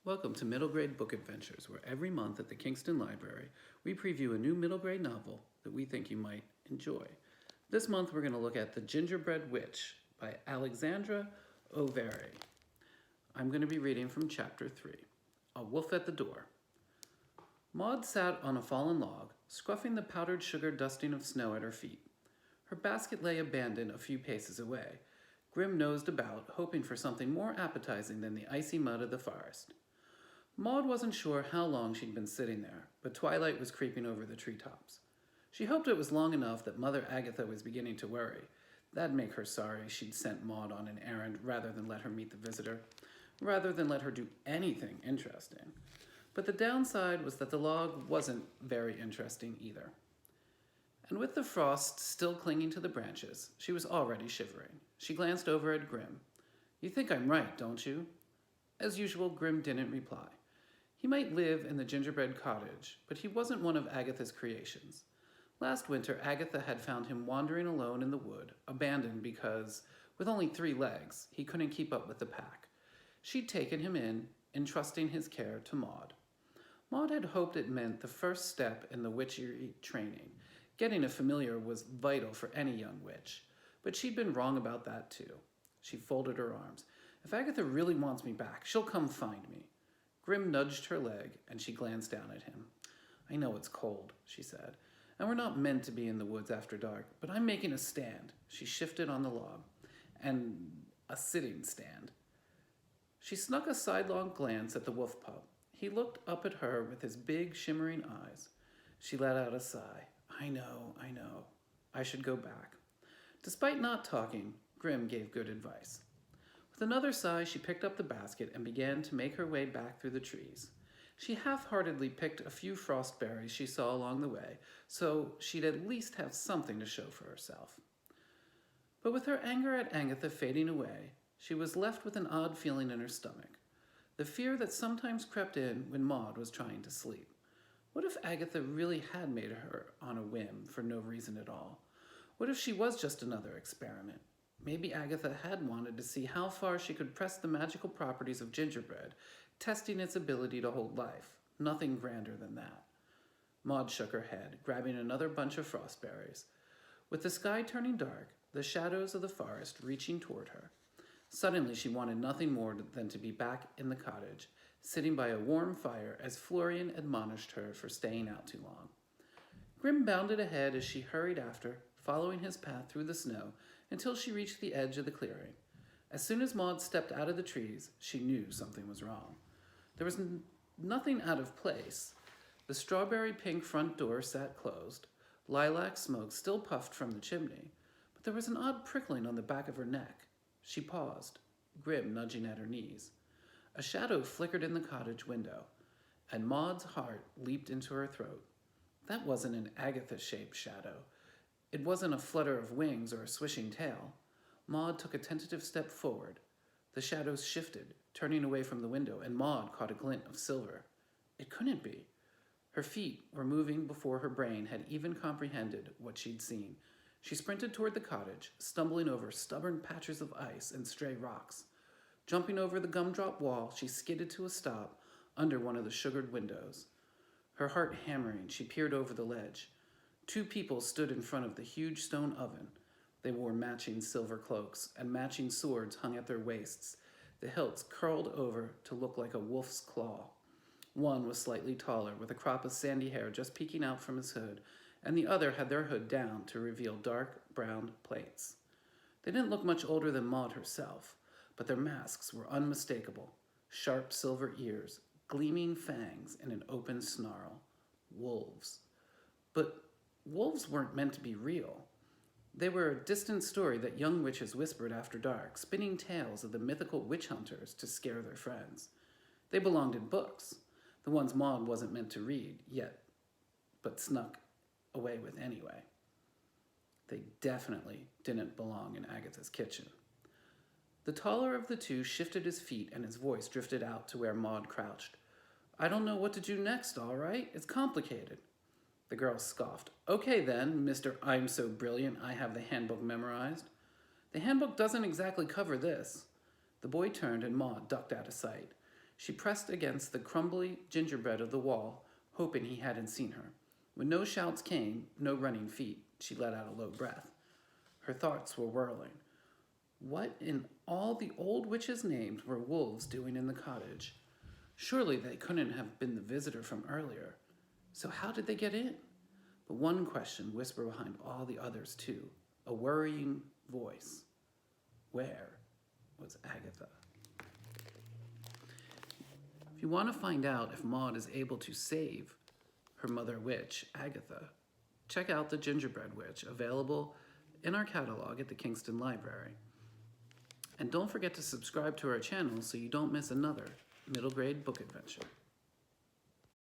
Welcome to Middle Grade Book Adventures, where every month at the Kingston Library, we preview a new middle grade novel that we think you might enjoy. This month, we're going to look at The Gingerbread Witch by Alexandra O'Veary. I'm going to be reading from Chapter 3, A Wolf at the Door. Maud sat on a fallen log, scruffing the powdered sugar dusting of snow at her feet. Her basket lay abandoned a few paces away. Grim nosed about, hoping for something more appetizing than the icy mud of the forest. Maud wasn't sure how long she'd been sitting there, but twilight was creeping over the treetops. She hoped it was long enough that Mother Agatha was beginning to worry. That'd make her sorry she'd sent Maud on an errand rather than let her meet the visitor, rather than let her do anything interesting. But the downside was that the log wasn't very interesting either. And with the frost still clinging to the branches, she was already shivering. She glanced over at Grim. "You think I'm right, don't you?" As usual, Grim didn't reply. He might live in the gingerbread cottage, but he wasn't one of Agatha's creations. Last winter, Agatha had found him wandering alone in the wood, abandoned because, with only 3 legs, he couldn't keep up with the pack. She'd taken him in, entrusting his care to Maud. Maud had hoped it meant the first step in the witchery training. Getting a familiar was vital for any young witch, but she'd been wrong about that too. She folded her arms. "If Agatha really wants me back, she'll come find me." Grim nudged her leg, and she glanced down at him. "I know it's cold," she said, "and we're not meant to be in the woods after dark, but I'm making a stand." She shifted on the log, and a sitting stand. She snuck a sidelong glance at the wolf pup. He looked up at her with his big, shimmering eyes. She let out a sigh. I know. I should go back." Despite not talking, Grim gave good advice. With another sigh, she picked up the basket and began to make her way back through the trees. She half-heartedly picked a few frost berries she saw along the way, so she'd at least have something to show for herself. But with her anger at Agatha fading away, she was left with an odd feeling in her stomach. The fear that sometimes crept in when Maud was trying to sleep. What if Agatha really had made her on a whim for no reason at all? What if she was just another experiment? Maybe Agatha had wanted to see how far she could press the magical properties of gingerbread, testing its ability to hold life. Nothing grander than that. Maud shook her head, grabbing another bunch of frostberries. With the sky turning dark, the shadows of the forest reaching toward her, suddenly she wanted nothing more than to be back in the cottage, sitting by a warm fire as Florian admonished her for staying out too long. Grim bounded ahead as she hurried after, following his path through the snow until she reached the edge of the clearing. As soon as Maud stepped out of the trees, she knew something was wrong. There was nothing out of place. The strawberry pink front door sat closed. Lilac smoke still puffed from the chimney, but there was an odd prickling on the back of her neck. She paused, Grim nudging at her knees. A shadow flickered in the cottage window, and Maud's heart leaped into her throat. That wasn't an Agatha-shaped shadow. It wasn't a flutter of wings or a swishing tail. Maud took a tentative step forward. The shadows shifted, turning away from the window, and Maud caught a glint of silver. It couldn't be. Her feet were moving before her brain had even comprehended what she'd seen. She sprinted toward the cottage, stumbling over stubborn patches of ice and stray rocks. Jumping over the gumdrop wall, she skidded to a stop under one of the sugared windows. Her heart hammering, she peered over the ledge. 2 people stood in front of the huge stone oven. They wore matching silver cloaks, and matching swords hung at their waists, the hilts curled over to look like a wolf's claw. One was slightly taller, with a crop of sandy hair just peeking out from his hood, and the other had their hood down to reveal dark brown plaits. They didn't look much older than Maud herself, but their masks were unmistakable. Sharp silver ears, gleaming fangs, and an open snarl. Wolves. But wolves weren't meant to be real. They were a distant story that young witches whispered after dark, spinning tales of the mythical witch hunters to scare their friends. They belonged in books, the ones Maud wasn't meant to read yet, but snuck away with anyway. They definitely didn't belong in Agatha's kitchen. The taller of the 2 shifted his feet and his voice drifted out to where Maud crouched. "I don't know what to do next, all right? It's complicated." The girl scoffed. "Okay then, Mr. I'm so brilliant I have the handbook memorized." "The handbook doesn't exactly cover this." The boy turned and Maud ducked out of sight. She pressed against the crumbly gingerbread of the wall, hoping he hadn't seen her. When no shouts came, no running feet, she let out a low breath. Her thoughts were whirling. What in all the old witches' names were wolves doing in the cottage? Surely they couldn't have been the visitor from earlier. So how did they get in? But one question whispered behind all the others too, a worrying voice. Where was Agatha? If you want to find out if Maud is able to save her mother witch, Agatha, check out The Gingerbread Witch, available in our catalog at the Kingston Library. And don't forget to subscribe to our channel so you don't miss another middle grade book adventure.